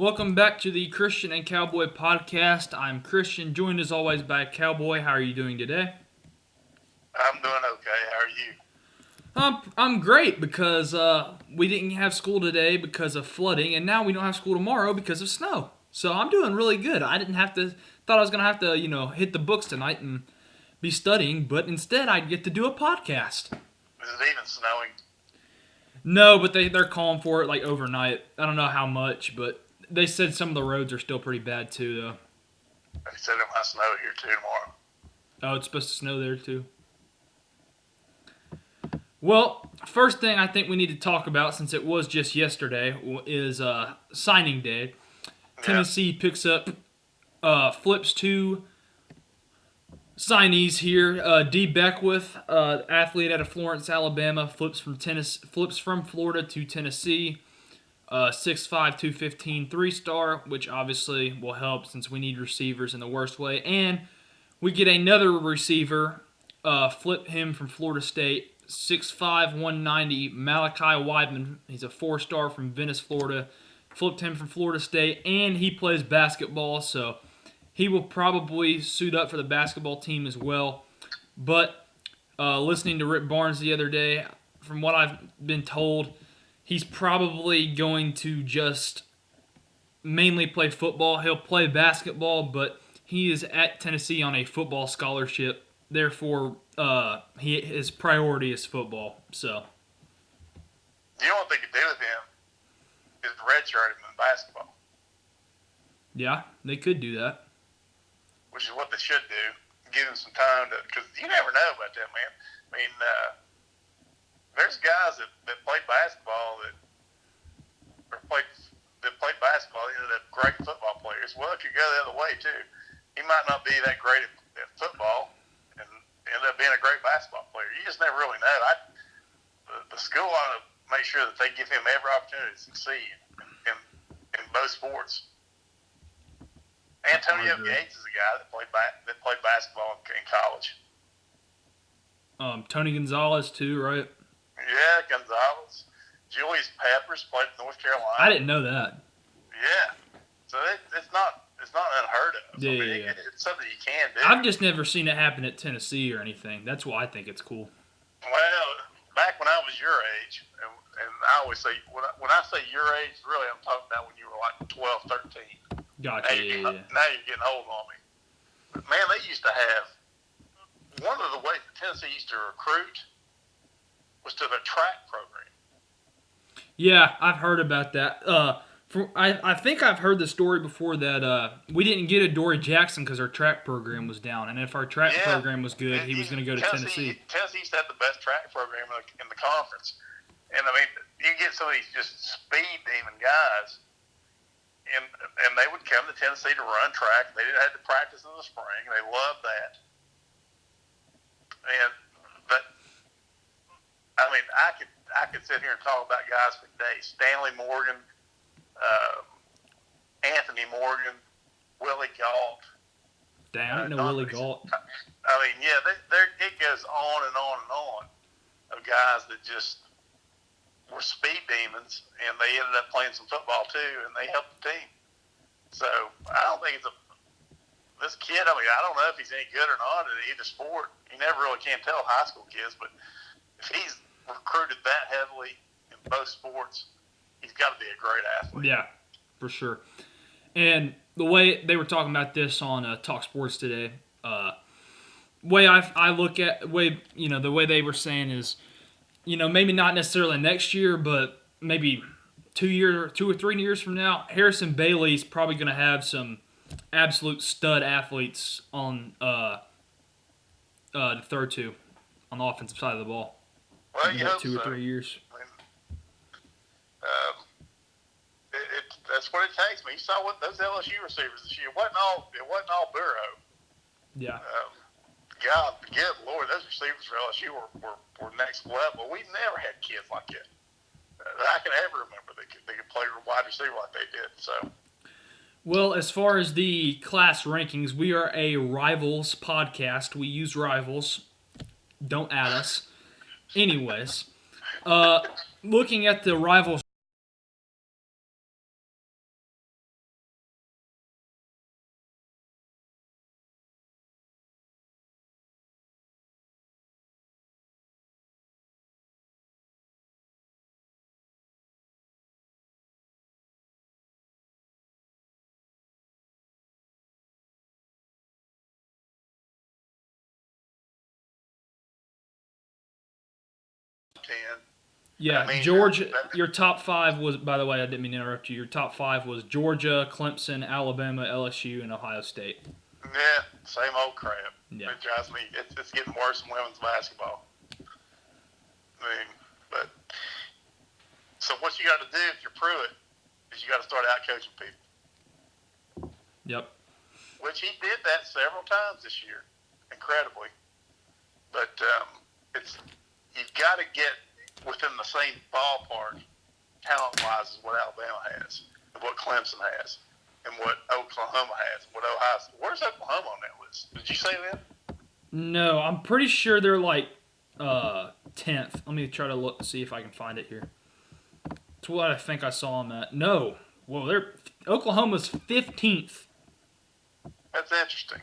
Welcome back to the Christian and Cowboy Podcast. I'm Christian, joined as always by Cowboy. How are you doing today? I'm doing okay. How are you? I'm great because we didn't have school today because of flooding, and now we don't have school tomorrow because of snow. So I'm doing really good. I didn't have to. Thought I was gonna have to, hit the books tonight and be studying, but instead I'd get to do a podcast. Is it even snowing? No, but they're calling for it like overnight. I don't know how much, but they said some of the roads are still pretty bad too, though. They said it might snow here too tomorrow. Oh, it's supposed to snow there too. Well, first thing I think we need to talk about, since it was just yesterday, is signing day. Tennessee picks up, flips two signees here. D. Beckwith, athlete out of Florence, Alabama, flips from Florida to Tennessee. 6'5", 215, 3-star, which obviously will help since we need receivers in the worst way. And we get another receiver, flip him from Florida State, 6'5", 190, Malachi Weidman. He's a 4-star from Venice, Florida. Flipped him from Florida State, and he plays basketball, so he will probably suit up for the basketball team as well. But listening to Rick Barnes the other day, from what I've been told, he's probably going to just mainly play football. He'll play basketball, but he is at Tennessee on a football scholarship. Therefore, his priority is football. So, You know what they could do with him is redshirt him in basketball, yeah, they could do that. which is what they should do. Give him some time because you never know about that, man. I mean, there's guys that played basketball that played basketball ended up great football players. Well, it could go the other way too. He might not be that great at football and end up being a great basketball player. You just never really know. The school ought to make sure that they give him every opportunity to succeed in both sports. Antonio Gates is a guy that played basketball in college. Tony Gonzalez too, right? Yeah, Gonzalez. Julius Peppers played in North Carolina. I didn't know that. Yeah, so it's not unheard of. Yeah, I mean, yeah. It's something you can do. I've just never seen it happen at Tennessee or anything. That's why I think it's cool. Well, back when I was your age, and I always say when I say your age, really I'm talking about when you were like 12, 13. Gotcha. Now you're getting old on me. But man, they used to have one of the ways that Tennessee used to recruit was to the track program. Yeah, I've heard about that. I think I've heard the story before that we didn't get a Dory Jackson because our track program was down, and if our track program was good, he was going to go to Tennessee. Tennessee used to have the best track program in the conference, and I mean, you get some of these just speed demon guys, and they would come to Tennessee to run track. They didn't have to practice in the spring. They loved that, but I mean, I could sit here and talk about guys for days. Stanley Morgan, Anthony Morgan, Willie Gault. Damn, I didn't know Willie Gault. I mean, yeah, it goes on and on and on of guys that just were speed demons, and they ended up playing some football too, and they helped the team. So I don't think this kid. I mean, I don't know if he's any good or not at either sport. You never really can tell high school kids, but if he's recruited that heavily in both sports, he's got to be a great athlete. Yeah, for sure. And the way they were talking about this on Talk Sports today, way I look at the way they were saying is, maybe not necessarily next year, but maybe 2 or 3 years from now, Harrison Bailey's probably going to have some absolute stud athletes on the third two on the offensive side of the ball. Well, you hope 2 or so. 3 years. I mean, that's what it takes. I mean, you saw what those LSU receivers this year. It wasn't all Burrow. Yeah. God, good Lord, those receivers for LSU were next level. We've never had kids like that. I can ever remember they could play wide receiver like they did. So. Well, as far as the class rankings, we are a Rivals podcast. We use Rivals. Don't add us. Anyways, looking at the Rivals 10. Yeah, I mean, Georgia. Your top 5 was, by the way, I didn't mean to interrupt you. Your top 5 was Georgia, Clemson, Alabama, LSU, and Ohio State. Yeah, same old crap. Yeah. It drives me. It's getting worse in women's basketball. I mean, but so what you got to do if you're Pruitt is you got to start out coaching people. Yep. Which he did that several times this year, incredibly. But you've got to get within the same ballpark, talent-wise, as what Alabama has, and what Clemson has, and what Oklahoma has, and what Ohio State. Where's Oklahoma on that list? Did you say that? No, I'm pretty sure they're like 10th. Let me try to look see if I can find it here. That's what I think I saw them at. No. Well, Oklahoma's 15th. That's interesting.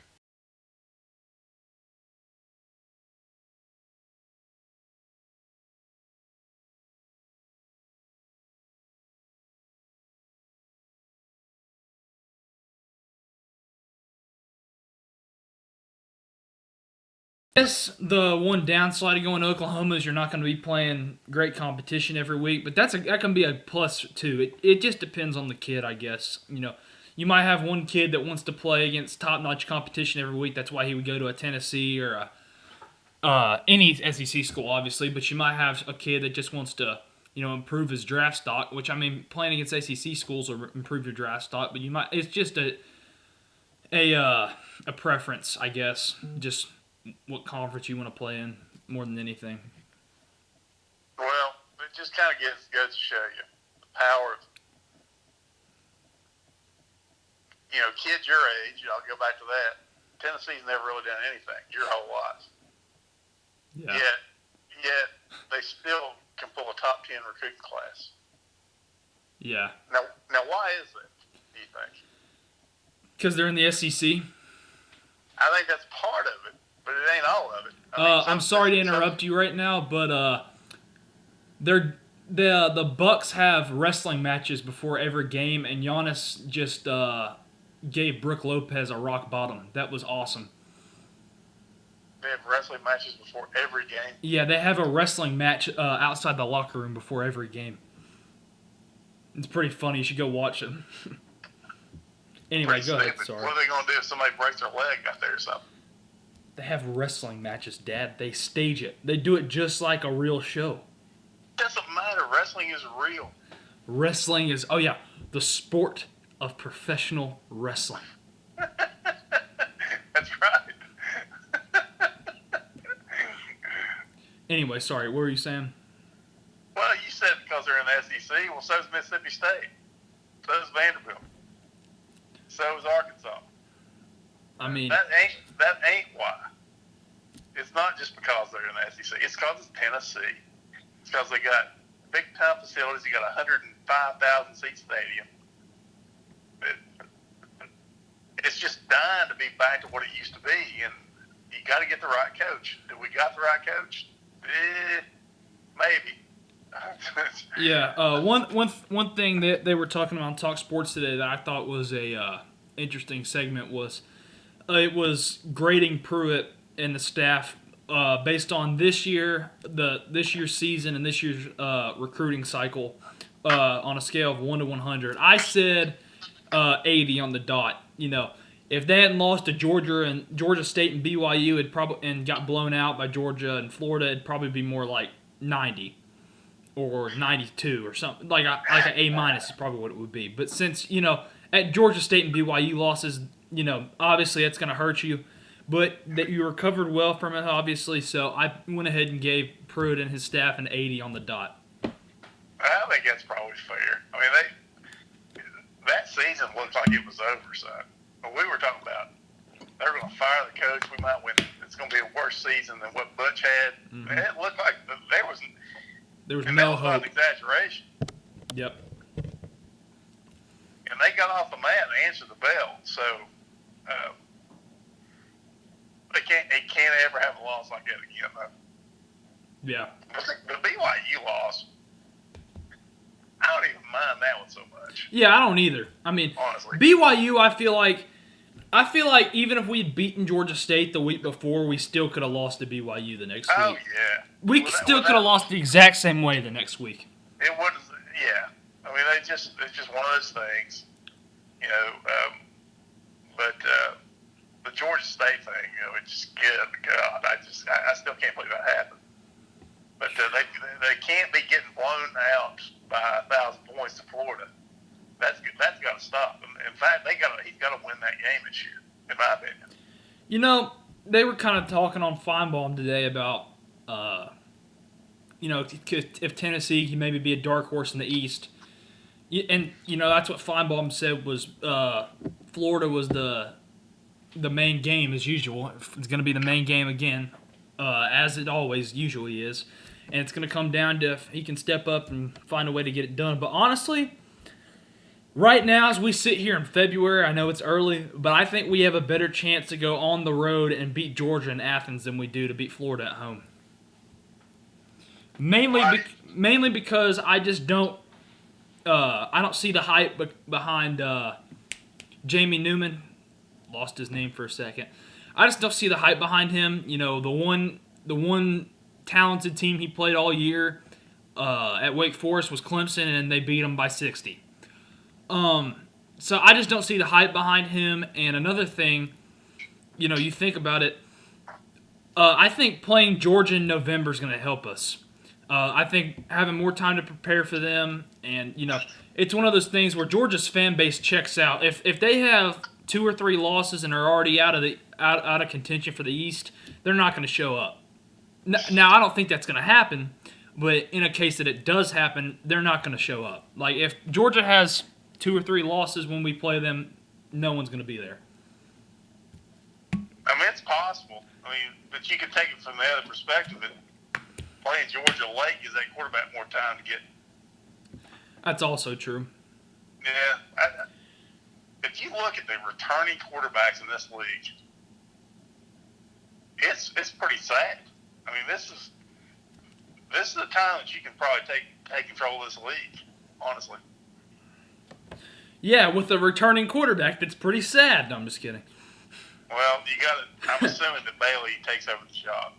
I guess the one downside of going to Oklahoma is you're not going to be playing great competition every week, but that can be a plus too. It just depends on the kid, I guess. You know, you might have one kid that wants to play against top-notch competition every week. That's why he would go to a Tennessee or any SEC school, obviously. But you might have a kid that just wants to, improve his draft stock. Which I mean, playing against SEC schools will improve your draft stock. But it's just a preference, I guess. Just what conference you want to play in more than anything. Well, it just kind of goes to show you the power of, kids your age. I'll go back to that. Tennessee's never really done anything your whole life. Yeah. Yet they still can pull a top 10 recruiting class. Yeah. Now, why is that, do you think? Because they're in the SEC. I think that's part of it, but it ain't all of it. I'm sorry to interrupt you right now, but the Bucks have wrestling matches before every game, and Giannis just gave Brooke Lopez a rock bottom. That was awesome. They have wrestling matches before every game? Yeah, they have a wrestling match outside the locker room before every game. It's pretty funny. You should go watch them. Anyway, go ahead. Sorry. What are they going to do if somebody breaks their leg out there or something? They have wrestling matches, Dad. They stage it. They do it just like a real show. Doesn't matter. Wrestling is real. Wrestling is, the sport of professional wrestling. That's right. Anyway, sorry, what were you saying? Well, you said because they're in the SEC. Well, so is Mississippi State. So is Vanderbilt. So is Arkansas. I mean, that ain't why. It's not just because they're in the SEC. It's because it's Tennessee. It's because they got big time facilities. You got a 105,000 seat stadium. It's just dying to be back to what it used to be, and you got to get the right coach. Do we got the right coach? Maybe. Yeah. One thing that they were talking about on Talk Sports today that I thought was a interesting segment was it was grading Pruitt and the staff based on this year's season and this year's recruiting cycle on a scale of 1 to 100. I said 80 on the dot. If they hadn't lost to Georgia State and BYU, and got blown out by Georgia and Florida, it'd probably be more like 90 or 92 or something. Like an A- is probably what it would be. But since at Georgia State and BYU losses, obviously that's going to hurt you. But that you recovered well from it, obviously. So I went ahead and gave Pruitt and his staff an 80 on the dot. I think that's probably fair. I mean, that season looked like it was over, so. But we were talking about they're going to fire the coach. We might win. It's going to be a worse season than what Butch had. Mm-hmm. It looked like there was no hope. Not an exaggeration. Yep. And they got off the mat and answered the bell. So they can't ever have a loss like that again, though. Yeah. The BYU loss, I don't even mind that one so much. Yeah, I don't either. I mean, honestly, BYU, I feel like I feel like even if we'd beaten Georgia State the week before, we still could have lost to BYU the next Oh week. yeah. We still could have lost the exact same way the next week. It would. Yeah. I mean, it's just one of those things, you know. But the Georgia State thing, you know, it's just good. God, I still can't believe that happened. But they can't be getting blown out by 1,000 points to Florida. That's got to stop. In fact, he's got to win that game this year, in my opinion. You know, they were kind of talking on Feinbaum today about, you know, if Tennessee can maybe be a dark horse in the East. And, you know, that's what Feinbaum said was Florida was the main game as usual. It's going to be the main game again, as it always usually is. And it's going to come down to if he can step up and find a way to get it done. But honestly, right now as we sit here in February, I know it's early, but I think we have a better chance to go on the road and beat Georgia in Athens than we do to beat Florida at home. Mainly because I just don't I don't see the hype behind Jamie Newman. Lost his name for a second. I just don't see the hype behind him. You know, the one talented team he played all year at Wake Forest was Clemson, and they beat him by 60. So I just don't see the hype behind him. And another thing, you know, you think about it, I think playing Georgia in November is going to help us. I think having more time to prepare for them, and, you know, it's one of those things where Georgia's fan base checks out. If they have 2 or 3 losses and are already out of contention for the East, they're not going to show up. Now, I don't think that's going to happen, but in a case that it does happen, they're not going to show up. Like, if Georgia has 2 or 3 losses when we play them, no one's going to be there. I mean, it's possible. I mean, but you can take it from the other perspective. That playing Georgia late gives that quarterback more time to get. That's also true. Yeah. If you look at the returning quarterbacks in this league, it's pretty sad. I mean, this is the time that you can probably take control of this league, honestly. Yeah, with the returning quarterback, that's pretty sad. No, I'm just kidding. Well, I'm assuming that Bailey takes over the job.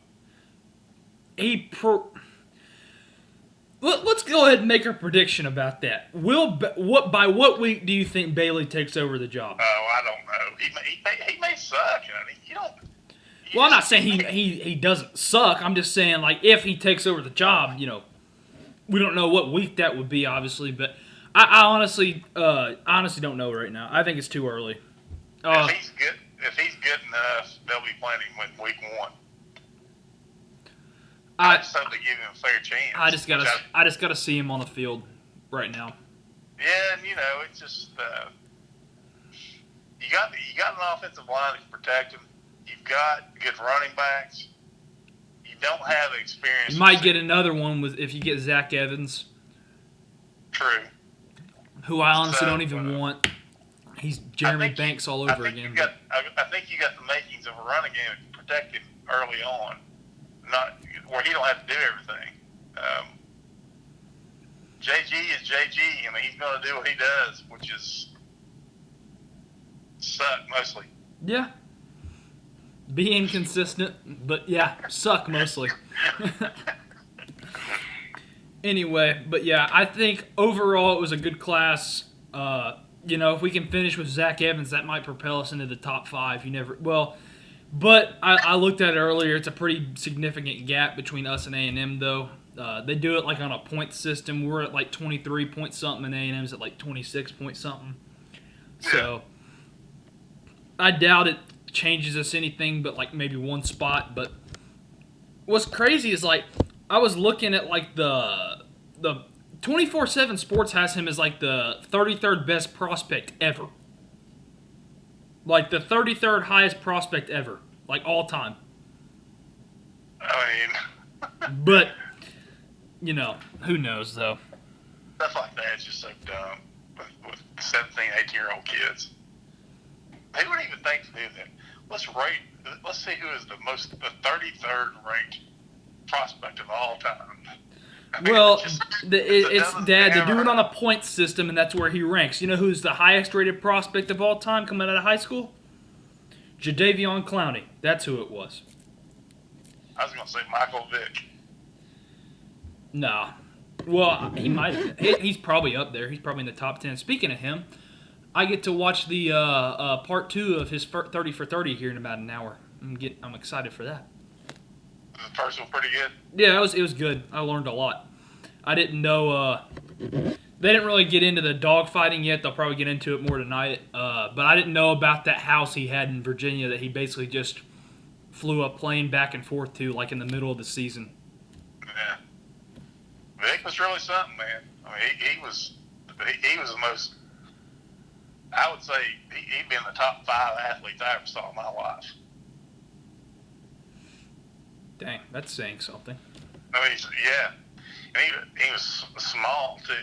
Let's go ahead and make a prediction about that. By what week do you think Bailey takes over the job? Oh, I don't know. He may suck. I mean, you don't. Well, I'm not saying he doesn't suck. I'm just saying, like, if he takes over the job, you know, we don't know what week that would be, obviously, but I honestly don't know right now. I think it's too early. If he's good enough, they'll be playing him with week 1. I just hope they give him a fair chance. I just gotta see him on the field right now. Yeah, and you know, it's just you got an offensive line that can protect him. You've got good running backs. You don't have experience. You might get another one if you get Zach Evans. True. Who I honestly don't even want. He's Jeremy Banks all over again. I think you got the makings of a running game to protect him early on, not where he don't have to do everything. JG is JG. I mean, he's going to do what he does, which is suck mostly. Yeah. Be inconsistent, but yeah, suck mostly. Anyway, but yeah, I think overall it was a good class. You know, if we can finish with Zach Evans, that might propel us into the top 5. But I looked at it earlier. It's a pretty significant gap between us and A&M, though. They do it like on a point system. We're at like 23 point something, and A&M's at like 26 point something. So I doubt it changes us anything but like maybe one spot. But what's crazy is like I was looking at like the 24/7 Sports has him as like the 33rd best prospect ever. Like the 33rd highest prospect ever, like all time. I mean, but you know, who knows though? Stuff like that is just so dumb with 17, 18-year-old kids. They wouldn't even think to do that. Let's see who is the 33rd ranked prospect of all time. I mean, well, it's Dad. They do it on a point system, and that's where he ranks. You know who's the highest rated prospect of all time coming out of high school? Jadeveon Clowney. That's who it was. I was going to say Michael Vick. Nah. Well, he might. He's probably up there. He's probably in the top 10. Speaking of him, I get to watch the part 2 of his 30 for 30 here in about an hour. I'm excited for that. The first one pretty good. Yeah, it was good. I learned a lot. I didn't know. They didn't really get into the dogfighting yet. They'll probably get into it more tonight. But I didn't know about that house he had in Virginia that he basically just flew a plane back and forth to, like in the middle of the season. Yeah. Vic was really something, man. I mean, he was the most. I would say he'd be in the top 5 athletes I ever saw in my life. Dang, that's saying something. I mean, yeah. And he was small, too.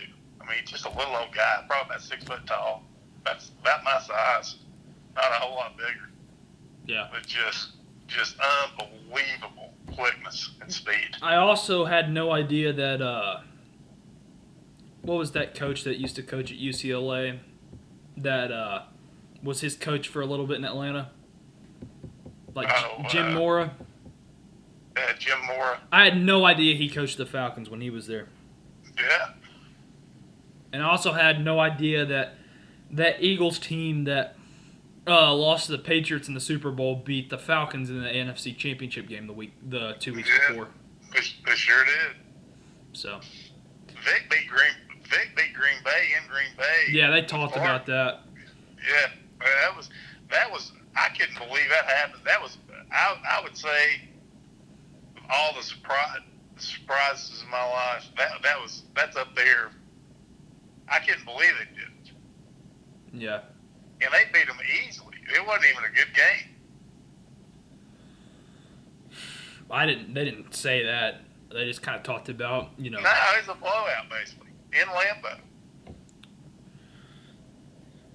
I mean, he's just a little old guy, probably about 6 foot tall. That's about my size. Not a whole lot bigger. Yeah. But just unbelievable quickness and speed. I also had no idea that, what was that coach that used to coach at UCLA that was his coach for a little bit in Atlanta? Like Jim Mora? Yeah, Jim Mora. I had no idea he coached the Falcons when he was there. Yeah. And I also had no idea that Eagles team that lost to the Patriots in the Super Bowl beat the Falcons in the NFC Championship game the 2 weeks before. They sure did. So Vic beat Green Bay in Green Bay. Yeah, they talked about that. Yeah, that was I couldn't believe that happened. That was I would say all the surprises in my life. That's up there. I couldn't believe they did it. Yeah. And they beat them easily. It wasn't even a good game. They didn't say that. They just kind of talked about, No, it was a blowout, basically, in Lambeau.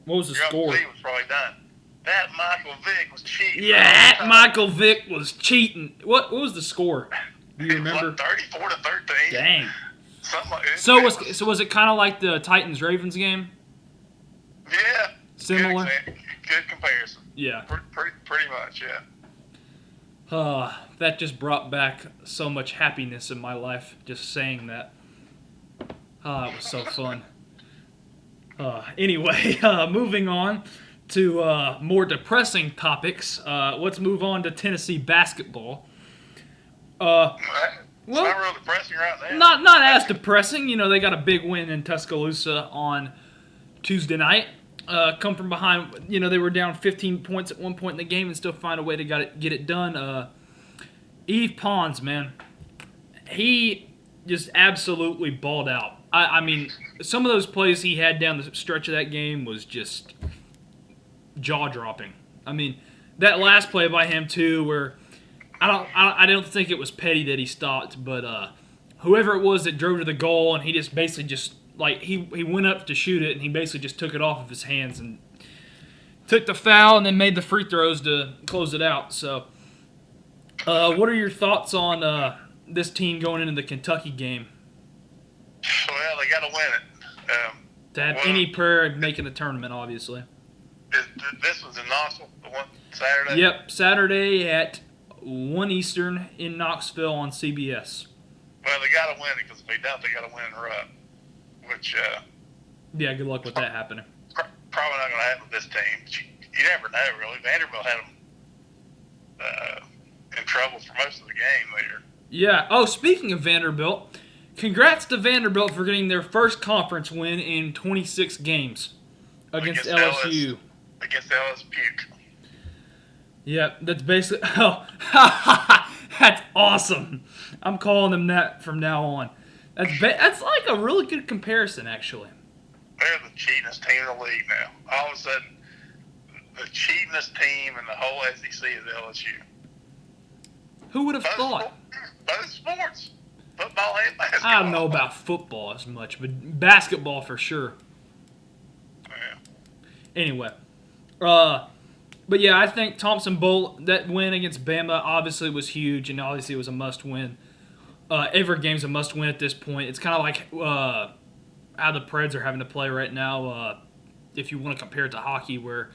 What was the score? Was probably done. That Michael Vick was cheating. Yeah, Michael Vick was cheating. What was the score? Do you remember? It was like 34-13. Dang. Something like that. So was it kind of like the Titans-Ravens game? Yeah. Similar? Good comparison. Yeah. Pretty much, yeah. That just brought back so much happiness in my life, just saying that. It was so fun. Anyway, moving on to more depressing topics. Let's move on to Tennessee basketball. It's not real depressing right now. Not as depressing. They got a big win in Tuscaloosa on Tuesday night. Come from behind. They were down 15 points at one point in the game and still find a way to get it done. Yves Pons, man, he just absolutely balled out. I mean, some of those plays he had down the stretch of that game was just jaw-dropping. I mean, that last play by him too, where I don't think it was Petty that he stopped, but whoever it was that drove to the goal, and he just basically he went up to shoot it, and he basically just took it off of his hands and took the foul, and then made the free throws to close it out. So, what are your thoughts on this team going into the Kentucky game? Well, they got to win it. To have any prayer of making the tournament, obviously. This was in Knoxville, the one Saturday? Yep, Saturday at 1 Eastern in Knoxville on CBS. Well, they got to win it, because if they don't, they got to win in a row. Which, yeah, good luck with that happening. Probably not going to happen with this team. You never know, really. Vanderbilt had them in trouble for most of the game there. Yeah. Oh, speaking of Vanderbilt, congrats to Vanderbilt for getting their first conference win in 26 games against LSU. Against LSU Puke. Yeah, that's basically. Oh, that's awesome. I'm calling them that from now on. That's like a really good comparison, actually. They're the cheatingest team in the league now. All of a sudden, the cheatingest team in the whole SEC is LSU. Who would have thought? Both sports. Football and basketball. I don't know about football as much, but basketball for sure. Yeah. Anyway. But yeah, I think Thompson Bowl, that win against Bama obviously was huge, and obviously it was a must-win. Every game's a must-win at this point. It's kind of like how the Preds are having to play right now, if you want to compare it to hockey, where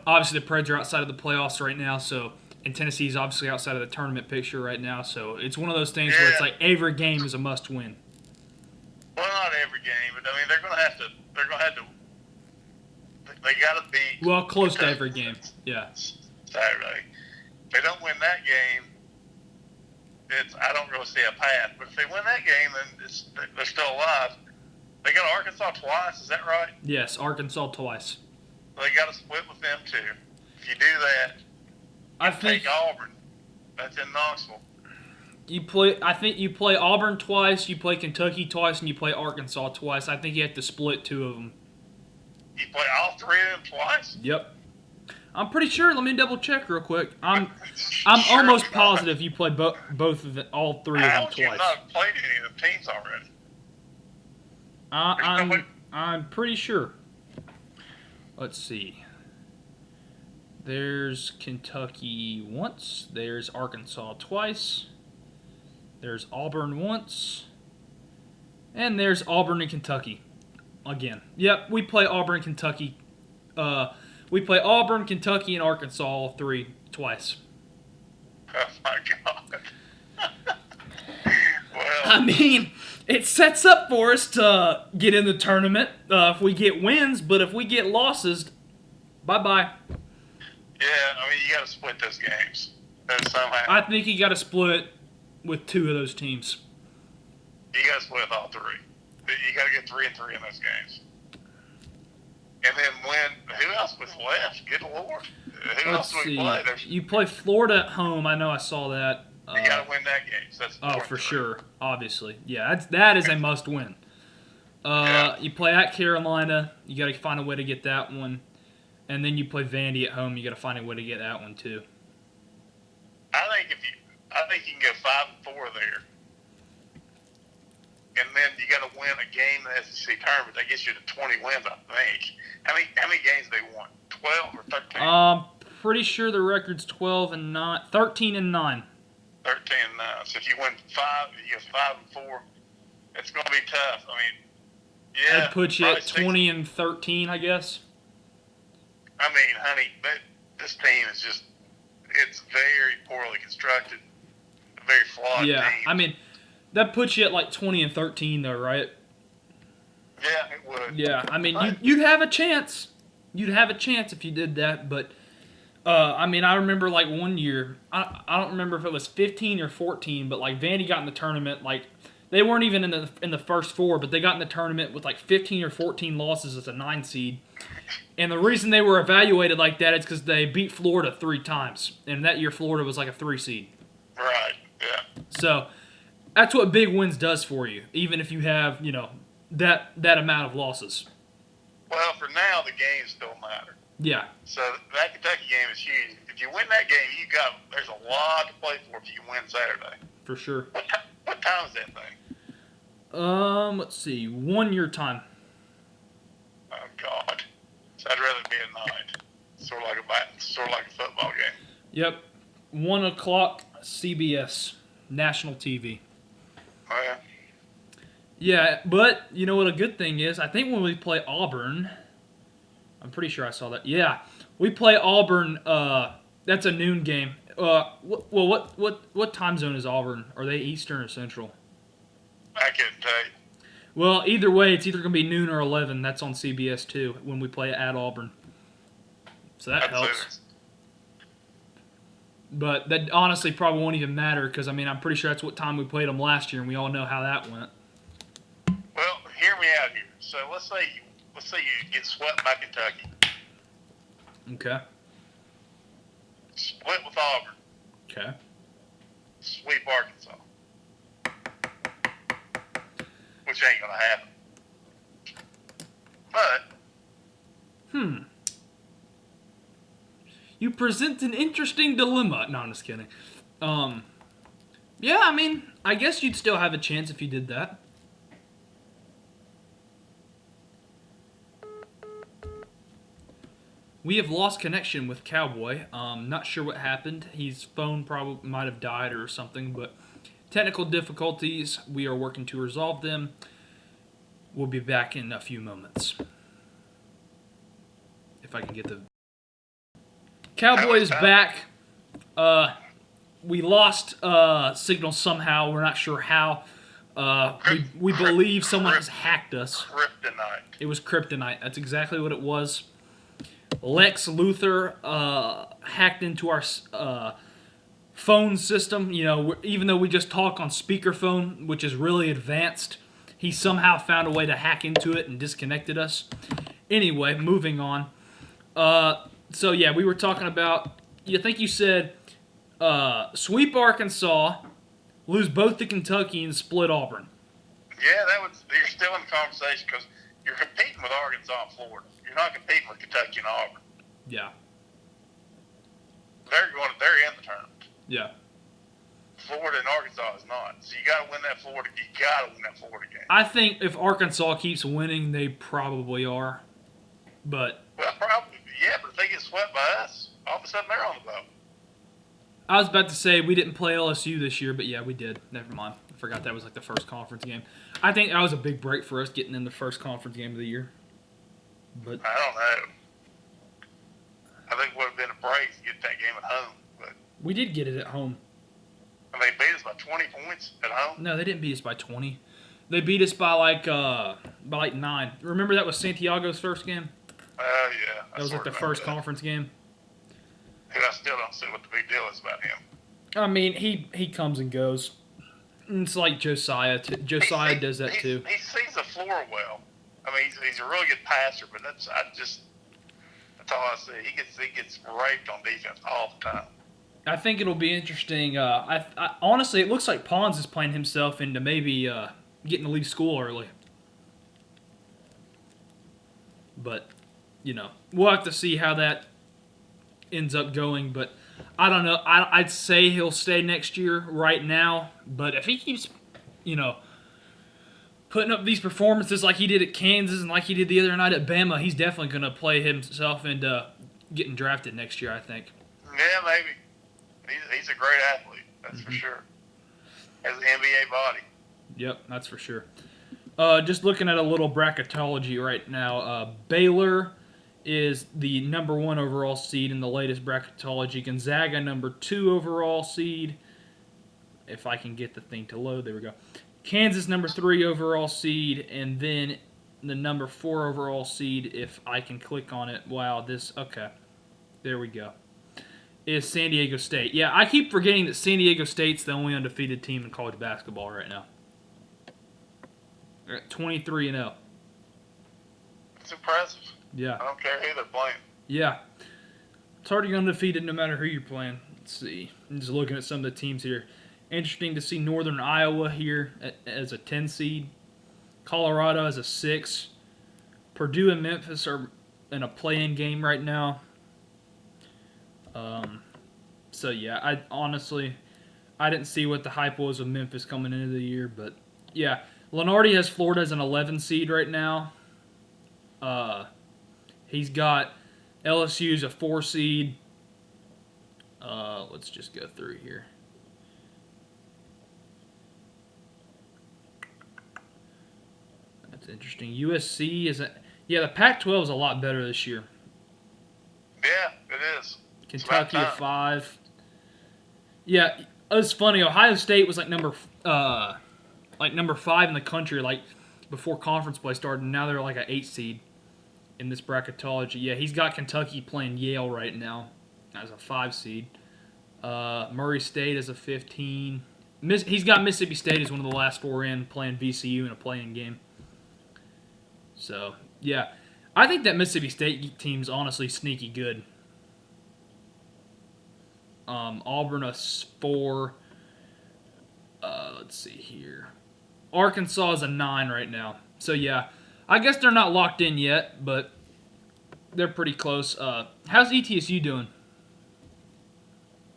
obviously the Preds are outside of the playoffs right now, and Tennessee's obviously outside of the tournament picture right now. So it's one of those things where it's like every game is a must-win. Well, not every game, but I mean they're gonna have to. They got to beat. Well, close to every game. Yeah. Saturday. If they don't win that game, I don't really see a path. But if they win that game, then they're still alive. They got Arkansas twice. Is that right? Yes, Arkansas twice. They got to split with them too. If you do that, take Auburn. That's in Knoxville. I think you play Auburn twice, you play Kentucky twice, and you play Arkansas twice. I think you have to split two of them. You play all three of them twice? Yep. I'm pretty sure. Let me double check real quick. I'm almost positive you play all three of them twice. How would you not played any of the teams already? I'm pretty sure. Let's see. There's Kentucky once. There's Arkansas twice. There's Auburn once. And there's Auburn and Kentucky again. Yep, we play Auburn, Kentucky. We play Auburn, Kentucky, and Arkansas all three twice. Oh, my God. Well, I mean, it sets up for us to get in the tournament if we get wins, but if we get losses, bye-bye. Yeah, I mean, you got to split those games. Somehow. I think you got to split with two of those teams. You got to split with all three. You got to get 3-3 in those games. And then who else was left? Good Lord. Who else do we play? You play Florida at home. I know I saw that. You got to win that game. So that's for sure. Obviously. Yeah, that is a must-win. You play at Carolina. You got to find a way to get that one. And then you play Vandy at home. You got to find a way to get that one too. I think you can go 5-4 there. And then you got to win a game in the SEC tournament. That gets you to 20 wins, I think. How many games they won? 12 or 13? Pretty sure the record's 12-9, 13-9. 13-9. So if you win 5, you go 5-4. It's going to be tough. I mean, yeah. That puts you at 20-13, I guess. I mean, honey, this team is it's very poorly constructed, a very flawed team. Yeah, I mean, that puts you at like 20-13, though, right? Yeah, it would. Yeah, I mean, you'd have a chance. You'd have a chance if you did that, but I mean, I remember like one year. I don't remember if it was 15 or 14, but like Vandy got in the tournament. Like they weren't even in the first four, but they got in the tournament with like 15 or 14 losses as a 9 seed. And the reason they were evaluated like that is because they beat Florida 3 times, and that year Florida was like a 3 seed. Right. Yeah. So that's what big wins does for you, even if you have that amount of losses. Well, for now, the games still matter. Yeah. So that Kentucky game is huge. If you win that game, there's a lot to play for if you win Saturday. For sure. What time is that thing? Let's see. 1 year time. Oh God. So I'd rather be at 9. Sort of like a football game. Yep. 1 o'clock CBS national TV. Oh yeah. Yeah, but you know what a good thing is? I think when we play Auburn, I'm pretty sure I saw that. Yeah, we play Auburn. That's a noon game. What time zone is Auburn? Are they Eastern or Central? I couldn't tell you. Well, either way, it's either going to be noon or 11. That's on CBS too when we play at Auburn. So that helps. But that honestly probably won't even matter because, I mean, I'm pretty sure that's what time we played them last year, and we all know how that went. Well, hear me out here. So let's say you get swept by Kentucky. Okay. Split with Auburn. Okay. Sweep Arkansas. Which ain't going to happen. But. You present an interesting dilemma. No, I'm just kidding. Yeah, I mean, I guess you'd still have a chance if you did that. We have lost connection with Cowboy. Not sure what happened. His phone probably might have died or something, but technical difficulties. We are working to resolve them. We'll be back in a few moments. If I can get the Cowboys back. We lost signal somehow. We're not sure how. We believe someone has hacked us. Kryptonite. It was kryptonite. That's exactly what it was. Lex Luthor hacked into our phone system. You know, even though we just talk on speakerphone, which is really advanced, he somehow found a way to hack into it and disconnected us. Anyway, moving on. So yeah, we were talking about. You think you said sweep Arkansas, lose both to Kentucky, and split Auburn. Yeah, you're still in the conversation because you're competing with Arkansas and Florida. You're not competing with Kentucky and Auburn. Yeah. They're in the tournament. Yeah. Florida and Arkansas is not. So you got to win that Florida game. I think if Arkansas keeps winning, they probably are. But well, probably yeah. But if they get swept by us, all of a sudden they're on the boat. I was about to say we didn't play LSU this year, but yeah, we did. Never mind. I forgot that was like the first conference game. I think that was a big break for us getting in the first conference game of the year. But I don't know. I think it would have been a break to get that game at home. But we did get it at home. And they beat us by 20 points at home? No, they didn't beat us by 20. They beat us by like 9. Remember that was Santiago's first game? Oh, yeah. That was like the first conference game. And I still don't see what the big deal is about him. I mean, he comes and goes. It's like Josiah. Josiah does that too. He sees the floor well. I mean, he's a really good passer, but that's all I see. He gets raped on defense all the time. I think it'll be interesting. I honestly, it looks like Pons is playing himself into maybe getting to leave school early. But, you know, we'll have to see how that ends up going. But I don't know. I'd say he'll stay next year right now. But if he keeps, you know, putting up these performances like he did at Kansas and like he did the other night at Bama, he's definitely going to play himself into getting drafted next year, I think. Yeah, maybe. He's a great athlete, that's for sure. Has an NBA body. Yep, that's for sure. Just looking at a little bracketology right now. Baylor is the number 1 overall seed in the latest bracketology. Gonzaga, number 2 overall seed. If I can get the thing to load, there we go. Kansas, number 3 overall seed, and then the number 4 overall seed, if I can click on it. Wow, okay. There we go. Is San Diego State. Yeah, I keep forgetting that San Diego State's the only undefeated team in college basketball right now. They're at 23-0. It's impressive. Yeah. I don't care who they're playing. Yeah. It's hard to get undefeated no matter who you're playing. Let's see. I'm just looking at some of the teams here. Interesting to see Northern Iowa here as a 10 seed. Colorado as a 6. Purdue and Memphis are in a play-in game right now. So yeah, I didn't see what the hype was of Memphis coming into the year, but yeah, Lenardi has Florida as an 11 seed right now. He's got LSU as a 4 seed. Let's just go through here. That's interesting. USC is the Pac-12 is a lot better this year. Yeah, it is. Kentucky at 5. Yeah, it's funny. Ohio State was like number 5 in the country, like before conference play started. And now they're like an 8 seed in this bracketology. Yeah, he's got Kentucky playing Yale right now as a 5 seed. Murray State as a 15. He's got Mississippi State as one of the last 4 in, playing VCU in a play-in game. So yeah, I think that Mississippi State team's honestly sneaky good. Auburn a 4. Let's see here. Arkansas is a 9 right now. So yeah, I guess they're not locked in yet, but they're pretty close. How's ETSU doing?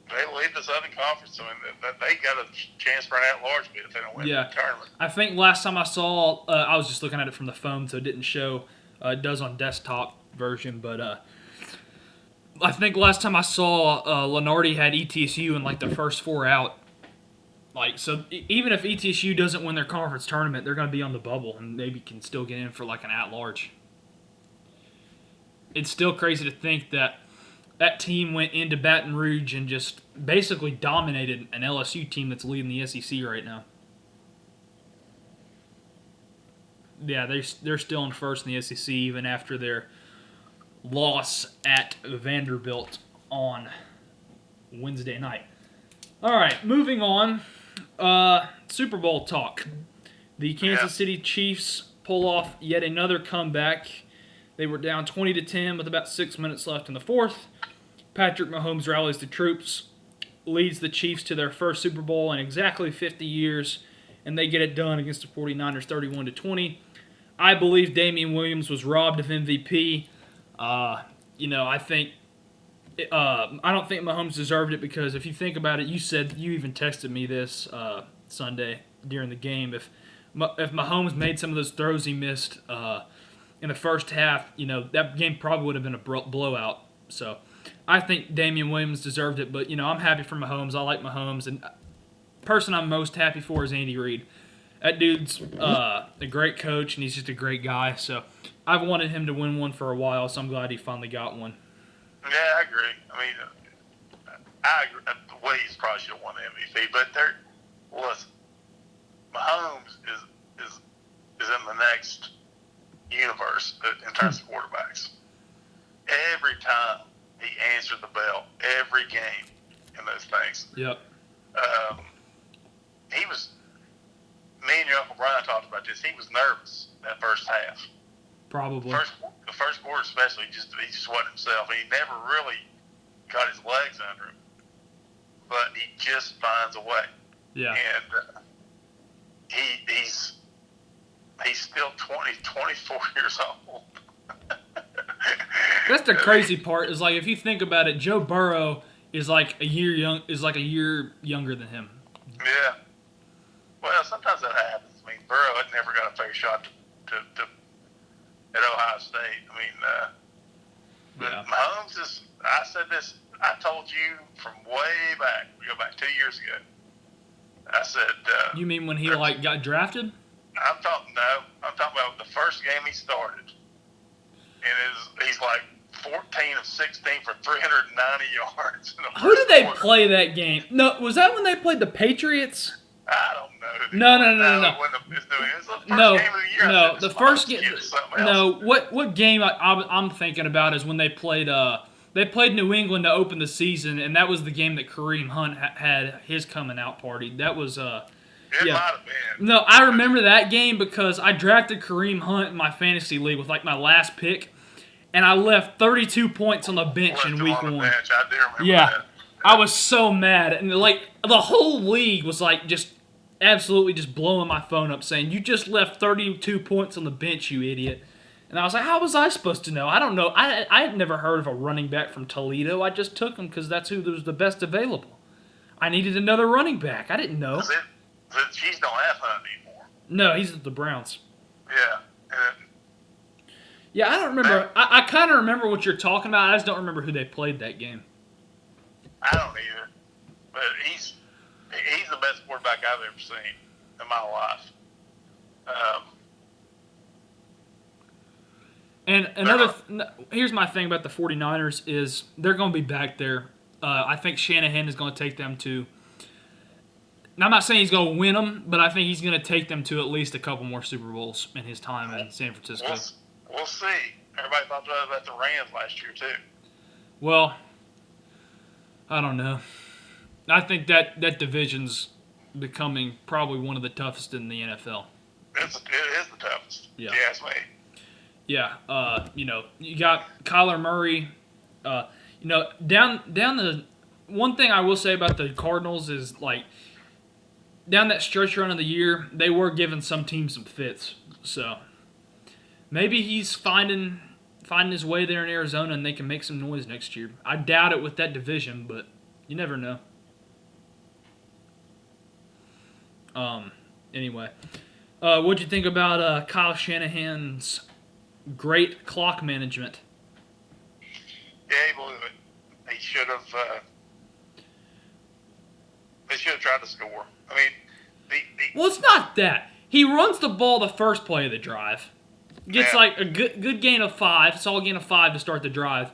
They lead the Southern Conference. I mean, they got a chance for an at-large bid if they don't win the tournament. I think last time I saw, I was just looking at it from the phone, so it didn't show. It does on desktop version, but I think last time I saw Lenardi had ETSU in like the first 4 out. Like, so even if ETSU doesn't win their conference tournament, they're going to be on the bubble and maybe can still get in for like an at-large. It's still crazy to think that that team went into Baton Rouge and just basically dominated an LSU team that's leading the SEC right now. Yeah, they're still in first in the SEC even after their loss at Vanderbilt on Wednesday night. All right, moving on. Super Bowl talk. The Kansas City Chiefs pull off yet another comeback. They were down 20-10 with about 6 minutes left in the fourth. Patrick Mahomes rallies the troops, leads the Chiefs to their first Super Bowl in exactly 50 years, and they get it done against the 49ers 31-20. I believe Damian Williams was robbed of MVP. I don't think Mahomes deserved it because if you think about it, you even texted me this Sunday during the game. If Mahomes made some of those throws he missed in the first half, that game probably would have been a blowout. So I think Damian Williams deserved it, but I'm happy for Mahomes. I like Mahomes, and the person I'm most happy for is Andy Reid. That dude's a great coach, and he's just a great guy. So I've wanted him to win one for a while, so I'm glad he finally got one. Yeah, I agree. I mean, I agree. Williams probably should have won the MVP, but listen, Mahomes is in the next universe in terms of quarterbacks. Every time he answered the bell, every game in those things. Yep. Me and your Uncle Brian talked about this. He was nervous that first half. Probably. The first quarter especially, he just wasn't himself. He never really got his legs under him. But he just finds a way. Yeah. And he's still 24 years old. That's the crazy part. Is like if you think about it, Joe Burrow is like a year younger than him. Yeah. Well, sometimes that happens. I mean, Burrow had never got a fair shot to at Ohio State. I mean, Mahomes is. I said this. I told you from way back. We go back 2 years ago. I said. You mean when he got drafted? I'm talking about the first game he started, and he's like 14 of 16 for 390 yards. Who did they play that game? No, was that when they played the Patriots? I don't know. No. The first game. No, what game I'm thinking about is when they played New England to open the season, and that was the game that Kareem Hunt had his coming out party. That was It might have been. No, I remember that game because I drafted Kareem Hunt in my fantasy league with my last pick, and I left 32 points on the bench in week 1. I do remember that. I was so mad, and the whole league was just absolutely just blowing my phone up, saying you just left 32 points on the bench, you idiot. And I was like, how was I supposed to know? I don't know. I had never heard of a running back from Toledo. I just took him because that's who was the best available. I needed another running back. I didn't know. The Chiefs don't have Hunt anymore. No, he's at the Browns. Yeah. Yeah, I don't remember. I kind of remember what you're talking about. I just don't remember who they played that game. I don't either. But he's the best quarterback I've ever seen in my life. And here's my thing about the 49ers is they're going to be back there. I think Shanahan is going to take them to. Now, I'm not saying he's going to win them, but I think he's going to take them to at least a couple more Super Bowls in his time in San Francisco. We'll see. Everybody thought that about the Rams last year, too. Well, I don't know. I think that division's becoming probably one of the toughest in the NFL. It is the toughest. Yeah. If you ask me. Yeah. You got Kyler Murray. Down the one thing I will say about the Cardinals is down that stretch run of the year, they were giving some teams some fits. So maybe he's finding his way there in Arizona and they can make some noise next year. I doubt it with that division, but you never know. Anyway, what'd you think about Kyle Shanahan's great clock management? Yeah, he blew it. He should have. They should have tried to score. I mean, well, it's not that. He runs the ball the first play of the drive. Gets a good gain of 5, solid gain of 5 to start the drive.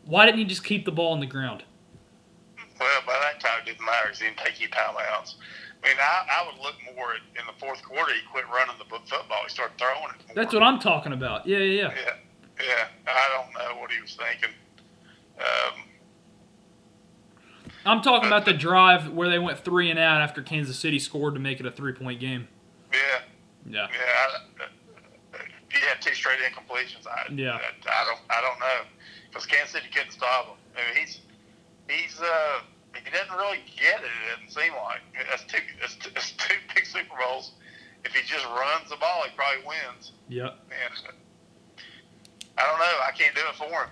Why didn't he just keep the ball on the ground? Well, by that time, it didn't matter because he didn't take any timeouts. I mean, I would look more at, in the fourth quarter, he quit running the football. He started throwing it more. That's what I'm talking about. Yeah. Yeah. I don't know what he was thinking. I'm talking about the drive where they went 3 and out after Kansas City scored to make it a 3-point game. Yeah. He had 2 straight incompletions. I don't know, because Kansas City couldn't stop him. I mean, he doesn't really get it. It doesn't seem like that's two big Super Bowls. If he just runs the ball, he probably wins. Yep. And I don't know. I can't do it for him.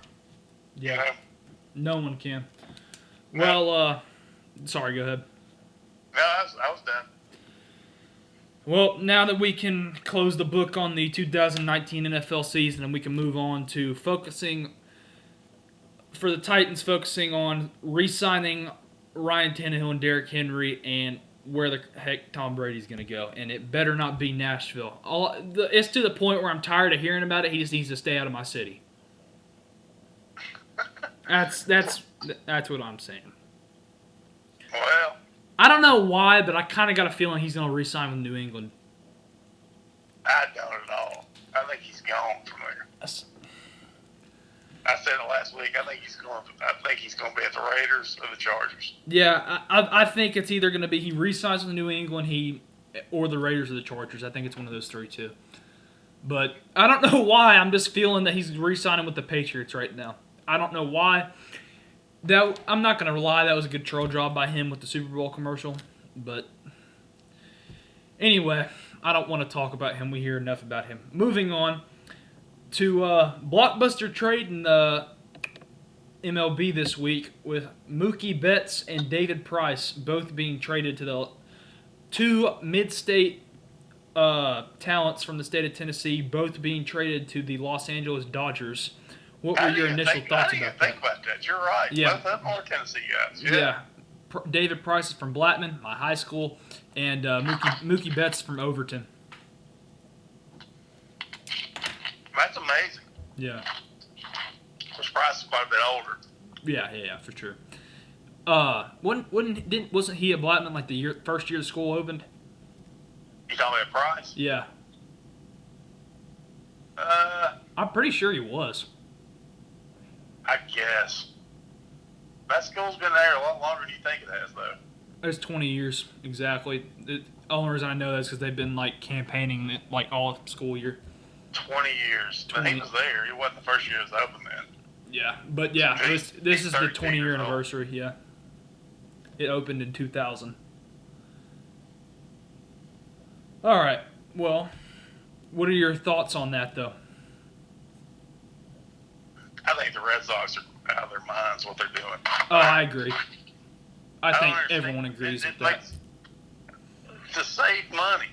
Yeah. You know? No one can. Well, sorry. Go ahead. No, I was done. Well, now that we can close the book on the 2019 NFL season and we can move on to focusing on re-signing Ryan Tannehill and Derrick Henry and where the heck Tom Brady's going to go. And it better not be Nashville. It's to the point where I'm tired of hearing about it. He just needs to stay out of my city. That's what I'm saying. Well, I don't know why, but I kind of got a feeling he's going to re-sign with New England. I don't at all. I think he's gone from there. I said it last week. I think he's going to be at the Raiders or the Chargers. Yeah, I think it's either going to be he re-signs with New England, or the Raiders or the Chargers. I think it's one of those 3 too. But I don't know why. I'm just feeling that he's re-signing with the Patriots right now. I don't know why. I'm not going to lie, that was a good troll job by him with the Super Bowl commercial. But anyway, I don't want to talk about him. We hear enough about him. Moving on to blockbuster trade in the MLB this week with Mookie Betts and David Price both being traded to the 2 mid-state talents from the state of Tennessee, both being traded to the Los Angeles Dodgers. What were your initial thoughts about that? I didn't think about that. You're right. Yeah. Both of them are Tennessee guys. Yeah. David Price is from Blackman, my high school, and Mookie Betts from Overton. That's amazing. Yeah. Which Price is quite a bit older. Yeah, for sure. Wasn't he at Blackman like the first year the school opened? You talking about Price? Yeah. I'm pretty sure he was. I guess. That school's been there a lot longer than you think it has, though. It's 20 years, exactly. The only reason I know that is because they've been, campaigning it, all school year. 20 years. But he was there. It wasn't the first year it was open then. Yeah, but yeah, this is the 20-year anniversary, yeah. It opened in 2000. All right, well, what are your thoughts on that, though? I think the Red Sox are out of their minds what they're doing. Oh, I agree. I think everyone agrees with that. To save money,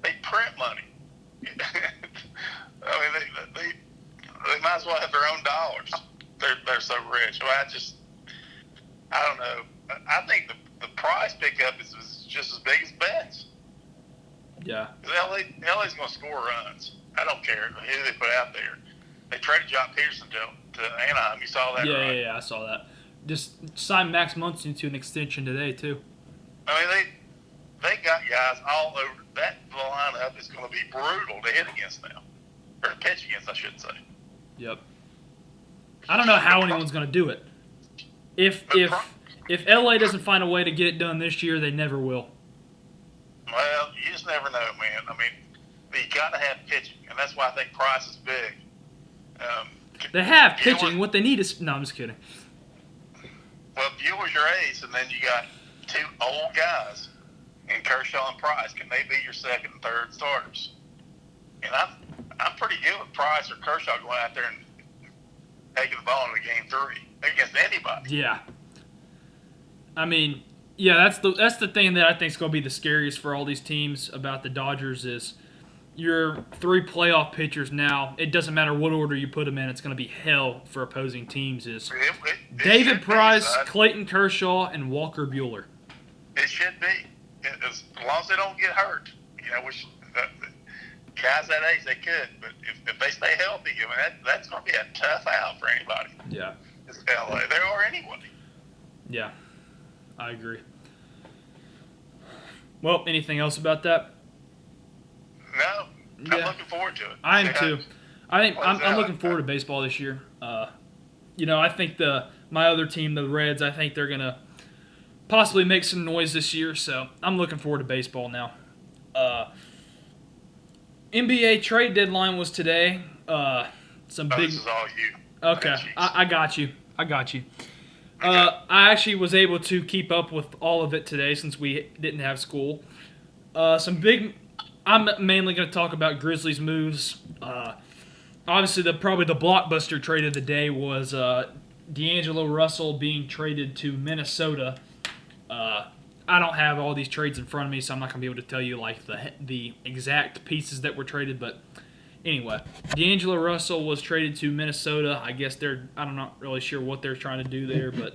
they print money. I mean, they might as well have their own dollars. They're so rich. Well, I don't know. I think the prize pickup is just as big as Betts. Yeah. LA's going to score runs. I don't care who they put out there. They traded John Peterson to Anaheim. You saw that, right? Yeah, I saw that. Just signed Max Muncy to an extension today, too. I mean, they got guys all over. That lineup is going to be brutal to hit against now. Or to pitch against, I should say. Yep. I don't know how anyone's going to do it. If LA doesn't find a way to get it done this year, they never will. Well, you just never know, man. I mean, you got to have pitching, and that's why I think Price is big. They have pitching. What they need is... No, I'm just kidding. Well, Bueller's your ace, and then you got 2 old guys in Kershaw and Price. Can they be your second and third starters? And I'm pretty good with Price or Kershaw going out there and taking the ball into game 3 against anybody. Yeah. I mean, yeah, that's the thing that I think is going to be the scariest for all these teams about the Dodgers is your 3 playoff pitchers now. It doesn't matter what order you put them in. It's going to be hell for opposing teams. Is David Price, Clayton Kershaw, and Walker Buehler. It should be. As long as they don't get hurt. Which guys that age, they could. But if they stay healthy, I mean, that's going to be a tough out for anybody. Yeah. It's LA. They are anyway. Yeah, I agree. Well, anything else about that? No, I'm looking forward to it. I am too. I'm looking forward to baseball this year. I think my other team, the Reds, I think they're gonna possibly make some noise this year. So I'm looking forward to baseball now. NBA trade deadline was today. This is all you. Okay, I got you. I actually was able to keep up with all of it today since we didn't have school. I'm mainly going to talk about Grizzlies moves. Obviously, probably the blockbuster trade of the day was D'Angelo Russell being traded to Minnesota. I don't have all these trades in front of me, so I'm not going to be able to tell you like the exact pieces that were traded. But anyway, D'Angelo Russell was traded to Minnesota. I guess I'm not really sure what they're trying to do there, but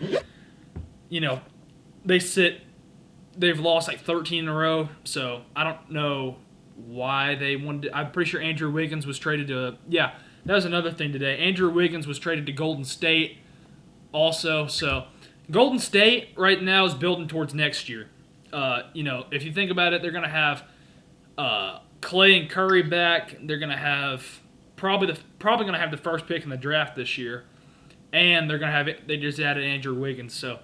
they've lost like 13 in a row, so I don't know why they wanted to. I'm pretty sure Andrew Wiggins was traded to. Yeah, that was another thing today. Andrew Wiggins was traded to Golden State also, so Golden State right now is building towards next year. If you think about it, they're going to have Clay and Curry back. They're going to have probably going to have the first pick in the draft this year, and they just added Andrew Wiggins. So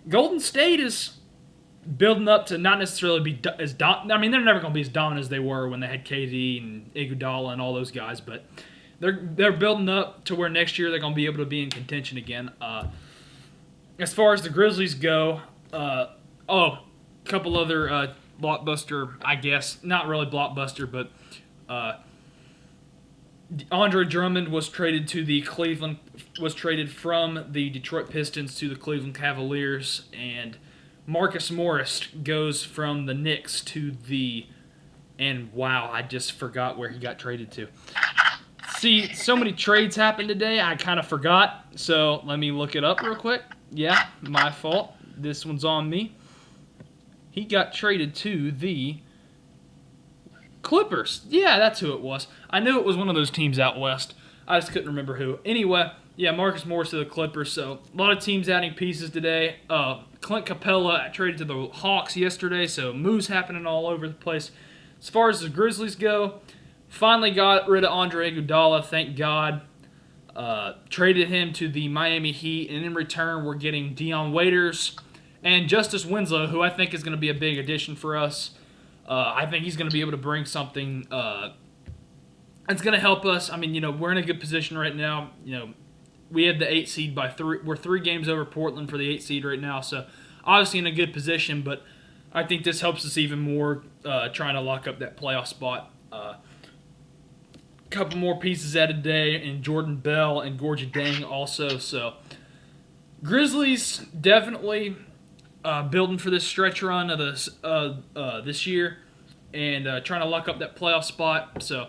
Golden State is building up to not necessarily be as dominant. I mean, they're never going to be as dominant as they were when they had KD and Iguodala and all those guys, but they're building up to where next year they're going to be able to be in contention again. As far as the Grizzlies go, a couple other blockbuster, I guess. Not really blockbuster, but Andre Drummond was traded from the Detroit Pistons to the Cleveland Cavaliers, and Marcus Morris goes from the Knicks to wow, I just forgot where he got traded to. See, so many trades happened today, I kind of forgot, so let me look it up real quick. Yeah, my fault. This one's on me. He got traded to the Clippers. Yeah, that's who it was. I knew it was one of those teams out west. I just couldn't remember who. Anyway, yeah, Marcus Morris to the Clippers. So a lot of teams adding pieces today. Clint Capella traded to the Hawks yesterday, so moves happening all over the place. As far as the Grizzlies go, finally got rid of Andre Iguodala, thank God. Traded him to the Miami Heat, and in return, we're getting Dion Waiters and Justice Winslow, who I think is going to be a big addition for us. I think he's going to be able to bring something that's going to help us. I mean, we're in a good position right now. We had the 8 seed by 3. We're 3 games over Portland for the 8 seed right now, so obviously in a good position, but I think this helps us even more trying to lock up that playoff spot. Couple more pieces added today, and Jordan Bell and Gorgie Dang also. So Grizzlies definitely building for this stretch run of this year, and trying to lock up that playoff spot. So,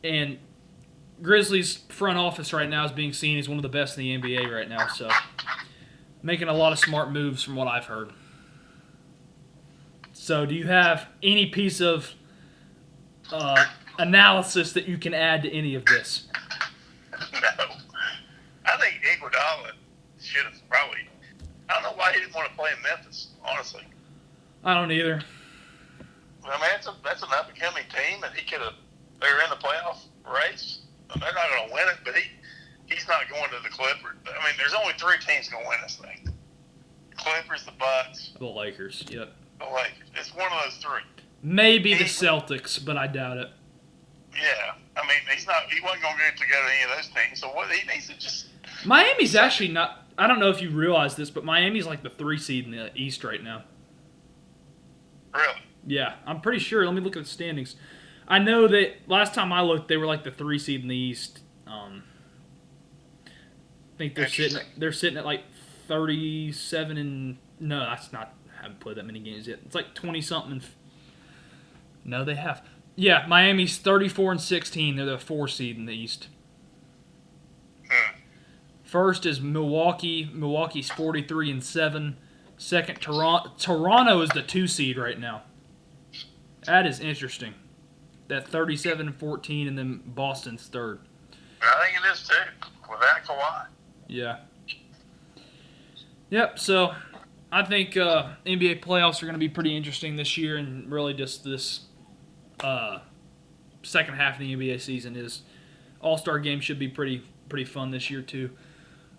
and Grizzlies front office right now is being seen as one of the best in the NBA right now. So making a lot of smart moves from what I've heard. So do you have any piece of analysis that you can add to any of this? No. I think Iguodala should have probably. I don't know why he didn't want to play in Memphis, honestly. I don't either. I mean, that's an up-and-coming team, and they're in the playoff race. They're not going to win it, but he's not going to the Clippers. I mean, there's only 3 teams going to win this thing. The Clippers, the Bucks. The Lakers, yep. The Lakers. It's one of those 3. Maybe the Celtics, but I doubt it. Yeah, I mean, he wasn't going to get together any of those teams. So what he needs to just. Miami's actually not. I don't know if you realize this, but Miami's like the 3 seed in the East right now. Really? Yeah, I'm pretty sure. Let me look at the standings. I know that last time I looked, they were like the 3 seed in the East. I think they're sitting at like 37 and no, that's not. I haven't played that many games yet. It's like 20 something. No, they have. Yeah, Miami's 34-16. They're the 4 seed in the East. First is Milwaukee. Milwaukee's 43-7. Second, Toronto. Toronto is the 2 seed right now. That is interesting. That 37-14, and then Boston's 3rd. I think it is too. Without Kawhi. Yeah. Yep. So I think NBA playoffs are going to be pretty interesting this year, and really just this second half of the NBA season is All-Star game should be pretty fun this year too.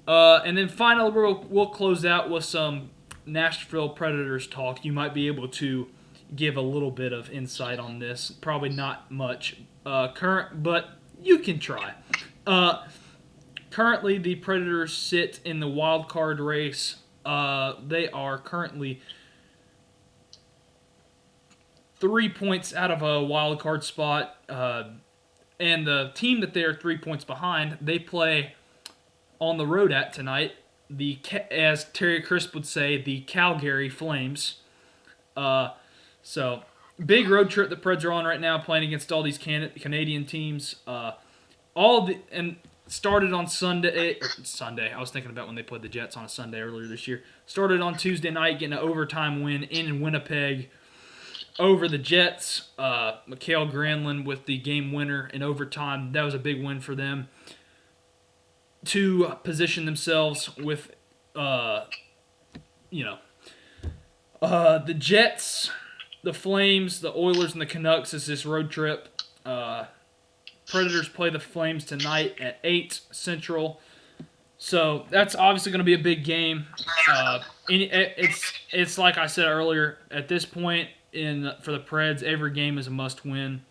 And then finally, we'll close out with some Nashville Predators talk. You might be able to give a little bit of insight on this. Probably not much current, but you can try. Currently, the Predators sit in the wild card race. They are currently 3 points out of a wild card spot. And the team that they're 3 points behind, they play on the road at tonight. As Terry Crisp would say, the Calgary Flames. So big road trip the Preds are on right now, playing against all these Canadian teams. And started on Sunday. I was thinking about when they played the Jets on a Sunday earlier this year. Started on Tuesday night, getting an overtime win in Winnipeg over the Jets. Mikael Granlund with the game winner in overtime. That was a big win for them to position themselves with, the Jets, the Flames, the Oilers, and the Canucks is this road trip. Predators play the Flames tonight at 8 Central. So that's obviously going to be a big game. It's like I said earlier, at this point for the Preds, every game is a must-win.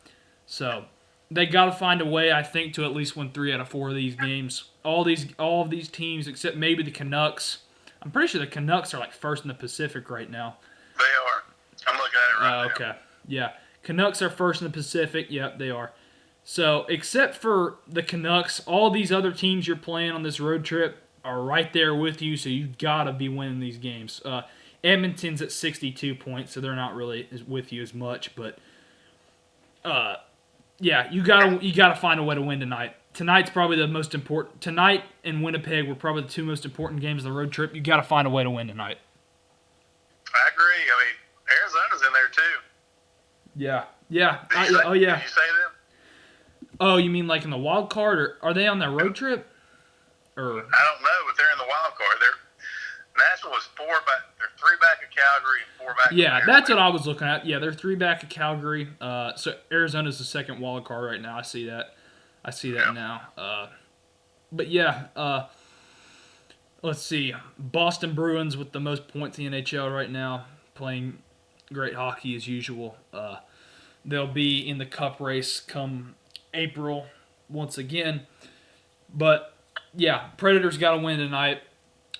So they got to find a way, I think, to at least win 3 out of 4 of these games. All of these teams, except maybe the Canucks. I'm pretty sure the Canucks are like first in the Pacific right now. They are. I'm looking at it right now. Okay. Yeah. Canucks are first in the Pacific. Yep, they are. So, except for the Canucks, all these other teams you're playing on this road trip are right there with you, so you got to be winning these games. Edmonton's at 62 points, so they're not really with you as much, but yeah, you gotta find a way to win tonight. Tonight's probably the most important. Tonight and Winnipeg were probably the 2 most important games of the road trip. You got to find a way to win tonight. I agree. I mean, Arizona's in there too. Yeah. Yeah. Yeah. Did you say them? Oh, you mean like in the wild card, or are they on that road trip? Or I don't know, but they're in the wild card. Nashville was 4 back. They're 3 back of Calgary and 4 back. yeah, that's what I was looking at. Yeah, they're 3 back of Calgary. So Arizona's the second wild card right now. I see that now. But yeah, let's see. Boston Bruins with the most points in the NHL right now, playing great hockey as usual. They'll be in the Cup race come April once again. But yeah, Predators got to win tonight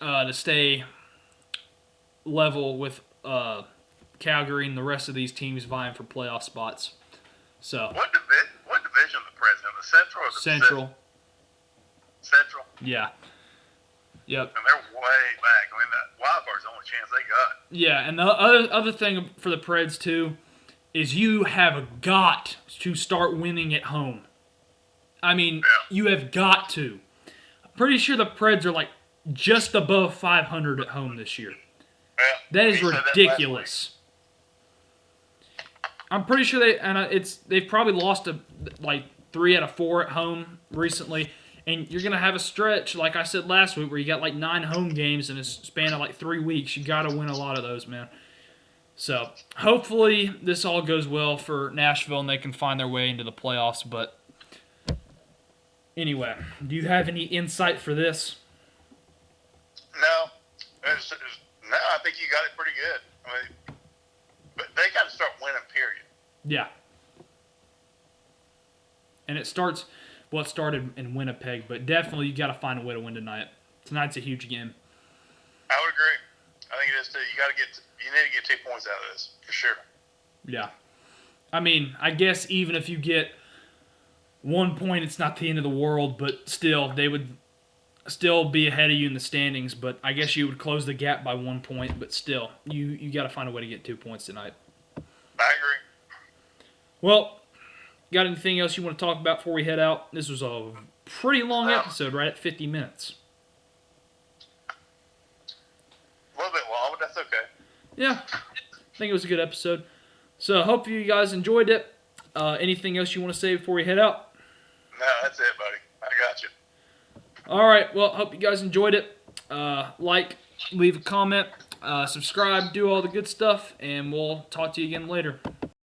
to stay level with Calgary and the rest of these teams vying for playoff spots. So what division the Preds in? The Central or the Central? Pacific? Central. Yeah. Yep. And they're way back. I mean, the wild card's the only chance they got. Yeah, and the other thing for the Preds too is you have got to start winning at home. I mean, You have got to. I'm pretty sure the Preds are like just above 500 at home this year. Yeah, That is ridiculous. I'm pretty sure they've probably lost like 3 out of 4 at home recently, and you're gonna have a stretch like I said last week where you got like 9 home games in a span of like 3 weeks. You got to win a lot of those, man. So hopefully this all goes well for Nashville and they can find their way into the playoffs. But anyway, do you have any insight for this? No. No, I think you got it pretty good. I mean, but they got to start winning, period. Yeah. And it started in Winnipeg, but definitely you got to find a way to win tonight. Tonight's a huge game. I would agree. I think it is too. You need to get 2 points out of this for sure. Yeah. I mean, I guess even if you get 1 point, it's not the end of the world, but still, they would still be ahead of you in the standings. But I guess you would close the gap by 1 point, but still, you got to find a way to get 2 points tonight. I agree. Well, got anything else you want to talk about before we head out? This was a pretty long episode, right at 50 minutes. A little bit long, but that's okay. Yeah, I think it was a good episode. So, hope you guys enjoyed it. Anything else you want to say before we head out? No, that's it, buddy. I got you. All right, well, hope you guys enjoyed it. like, leave a comment, subscribe, do all the good stuff, and we'll talk to you again later.